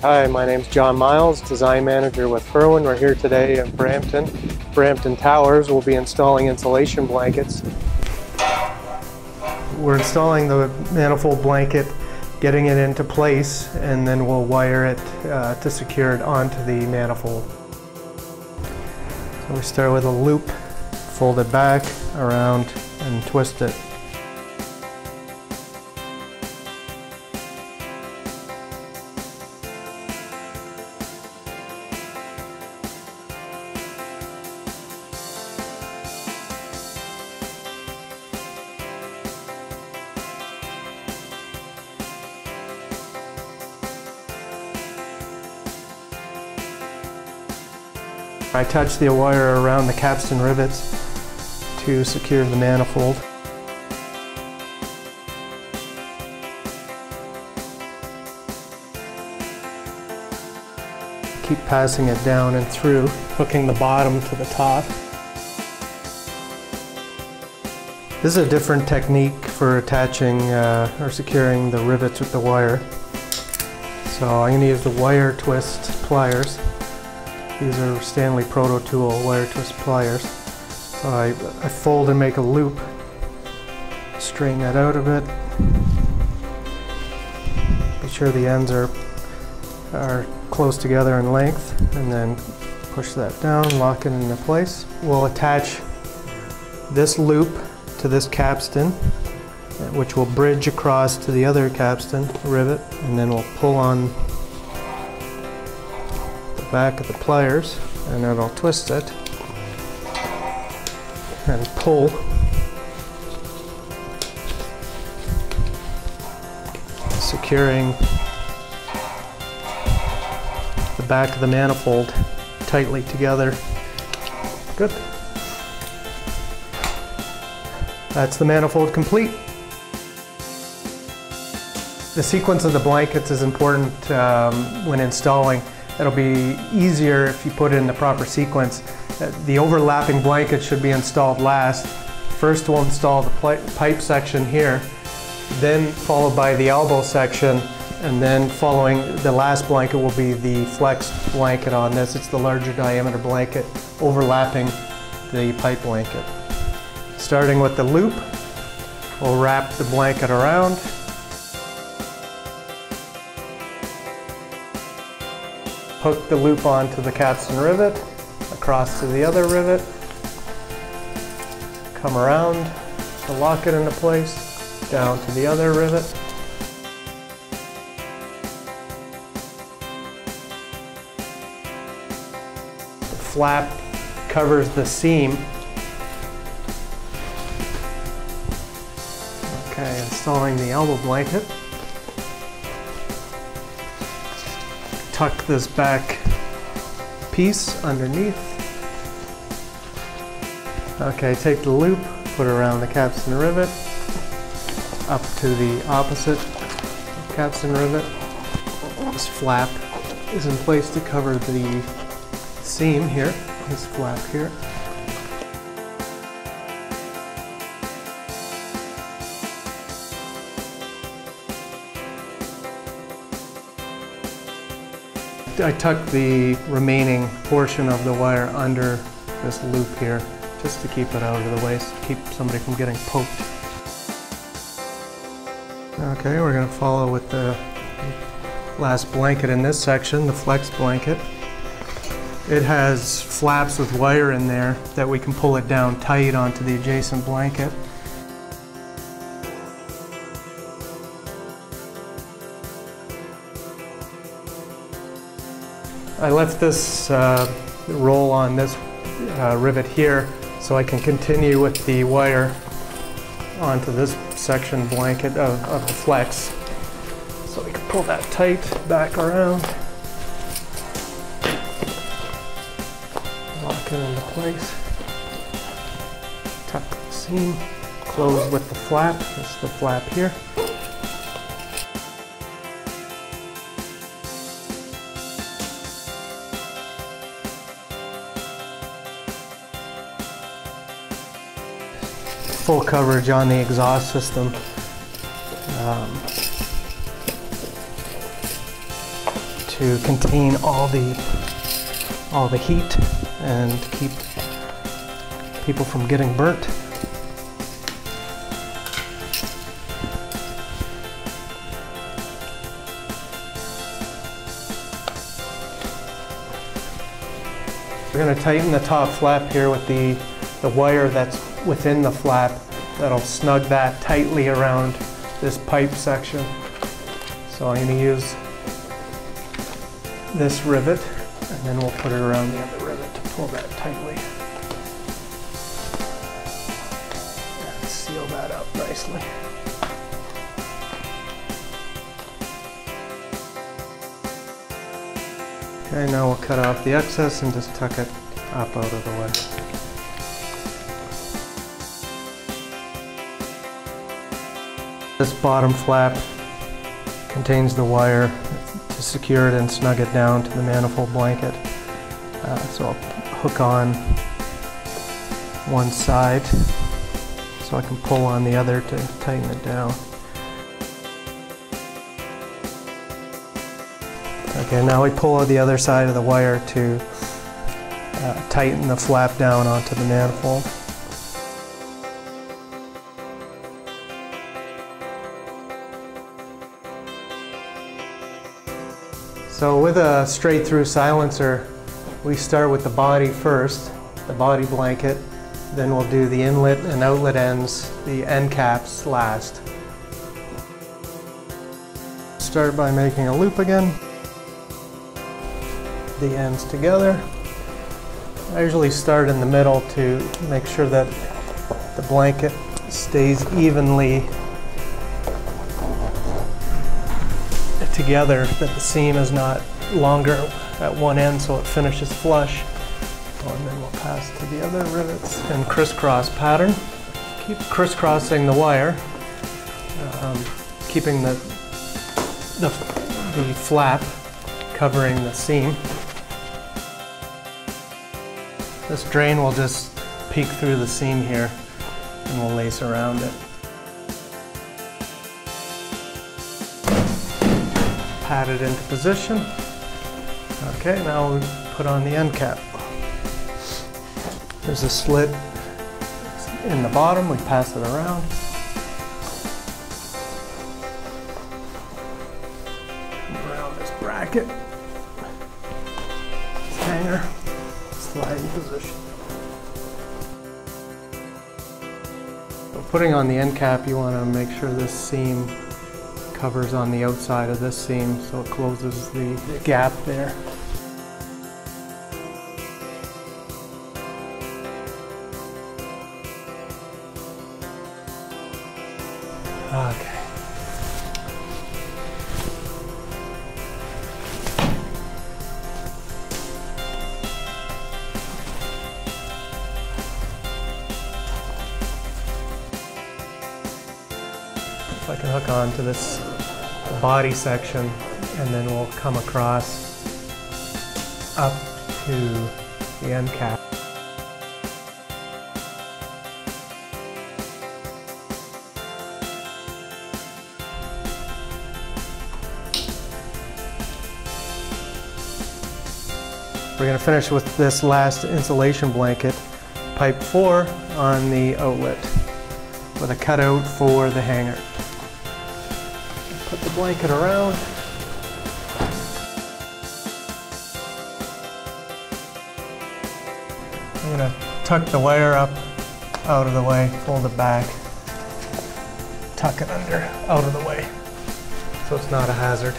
Hi, my name's John Miles, Design Manager with Firwin. We're here today in Brampton Towers. We'll be installing insulation blankets. We're installing the manifold blanket, getting it into place, and then we'll wire it to secure it onto the manifold. So we start with a loop, fold it back, around, and twist it. I touch the wire around the capstan rivets to secure the manifold. Keep passing it down and through, hooking the bottom to the top. This is a different technique for attaching or securing the rivets with the wire. So I'm going to use the wire twist pliers. These are Stanley Proto Tool wire twist pliers. So I fold and make a loop, straighten that out a bit. Be sure the ends are close together in length, and then push that down, lock it into place. We'll attach this loop to this capstan, which will bridge across to the other capstan rivet, and then we'll pull on back of the pliers, and then I'll twist it and pull, securing the back of the manifold tightly together. Good. That's the manifold complete. The sequence of the blankets is important when installing. It'll be easier if you put it in the proper sequence. The overlapping blanket should be installed last. First we'll install the pipe section here, then followed by the elbow section, and then following the last blanket will be the flex blanket on this. It's the larger diameter blanket overlapping the pipe blanket. Starting with the loop, we'll wrap the blanket around. Hook the loop onto the capstan rivet, across to the other rivet, come around to lock it into place, down to the other rivet. The flap covers the seam. Okay, installing the elbow blanket. Tuck this back piece underneath. Okay, take the loop, put it around the capstan rivet, up to the opposite capstan rivet. This flap is in place to cover the seam here, this flap here. I tuck the remaining portion of the wire under this loop here, just to keep it out of the way, so keep somebody from getting poked. Okay, we're going to follow with the last blanket in this section, the flex blanket. It has flaps with wire in there that we can pull it down tight onto the adjacent blanket. I left this roll on this rivet here so I can continue with the wire onto this section blanket of the flex. So we can pull that tight back around, lock it into place, tuck the seam, close with the flap. This is the flap here. Full coverage on the exhaust system. to contain all the heat and keep people from getting burnt. We're going to tighten the top flap here with the wire that's within the flap. That'll snug that tightly around this pipe section. So I'm going to use this rivet, and then we'll put it around the other rivet to pull that tightly. And seal that up nicely. Okay, now we'll cut off the excess and just tuck it up out of the way. This bottom flap contains the wire to secure it and snug it down to the manifold blanket. So I'll hook on one side so I can pull on the other to tighten it down. Okay, now we pull out the other side of the wire to tighten the flap down onto the manifold. So with a straight through silencer, we start with the body first, the body blanket, then we'll do the inlet and outlet ends, the end caps last. Start by making a loop again. The ends together. I usually start in the middle to make sure that the blanket stays evenly together, that the seam is not longer at one end so it finishes flush. And then we'll pass to the other rivets and crisscross pattern. Keep crisscrossing the wire, keeping the flap covering the seam. This drain will just peek through the seam here and we'll lace around it. Pat it into position. Okay, now we put on the end cap. There's a slit in the bottom, we pass it around. Around this bracket, this hanger. Sliding position. So putting on the end cap, you want to make sure this seam covers on the outside of this seam so it closes the gap there. Okay. If I can hook on to this body section, and then we'll come across up to the end cap. We're going to finish with this last insulation blanket, pipe 4 on the outlet, with a cutout for the hanger. Put the blanket around. I'm going to tuck the wire up out of the way, fold it back, tuck it under, out of the way, so it's not a hazard.